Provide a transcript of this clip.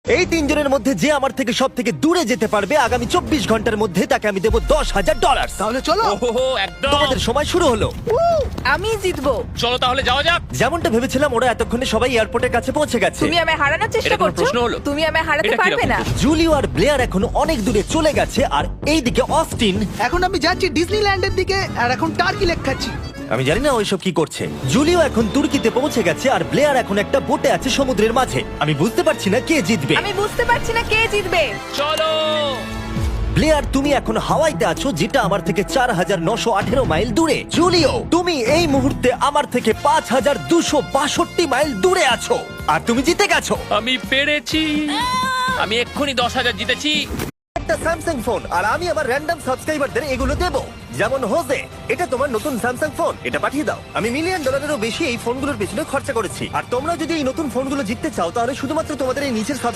এই তিনজনের মধ্যে যে আমার থেকে সব থেকে দূরে যেতে পারবে আগামী 24 ঘন্টার মধ্যে তাকে আমি দেবো $10,000। তাহলে চলো। ওহো একদম। তোমাদের সময় শুরু হলো। আমি জিতবো। চলো তাহলে যাওয়া যাক। যেমনটা ভেবেছিলাম ওরা এতক্ষণে সবাই এয়ারপোর্টের কাছে পৌঁছে গেছে। তুমি আমায় হারানোর চেষ্টা এটা কোনো করছো। প্রশ্ন হলো? তুমি আমায় হারাতে এটা পারবে কিরকম না। প্রশ্ন? জুলিও আর ব্লেয়ার এখন অনেক দূরে চলে গেছে আর এইদিকে অস্টিন। এখন আমি যাচ্ছি ডিজনিল্যান্ডের দিকে, আর এখন টার্কি লেক খাচ্ছি। আমি জানি না ওইসব কি করছে। জুলিও এখন তুর্কিতে পৌঁছে গেছে আর ব্লেয়ার এখন একটা বোটে আছে সমুদ্রের মাঝে। আমি বুঝতে পারছি না কে জিতবে। আমি বুঝতে পারছি না কে জিতবে। চলো। ব্লেয়ার তুমি এখন হাওয়াইতে আছো, যেটা আমার থেকে 4,918 মাইল দূরে। জুলিও তুমি এই মুহূর্তে আমার থেকে 5,262 মাইল দূরে আছো আর তুমি জিতে গেছো। আমি পেরেছি। আমি এক্ষুনি 10,000 জিতেছি। একটা স্যামসাং ফোন আর আমি আমার র্যান্ডম সাবস্ক্রাইবারদের এগুলো দেবো। যেমন হোজে, এটা তোমার নতুন স্যামসাং ফোন, এটা পাঠিয়ে দাও। আমি $1 মিলিয়নেরও বেশি এই ফোনগুলোর পেছনে খরচা করেছি আর তোমরা যদি এই নতুন ফোনগুলো জিততে চাও তাহলে শুধুমাত্র তোমাদের এই নিচের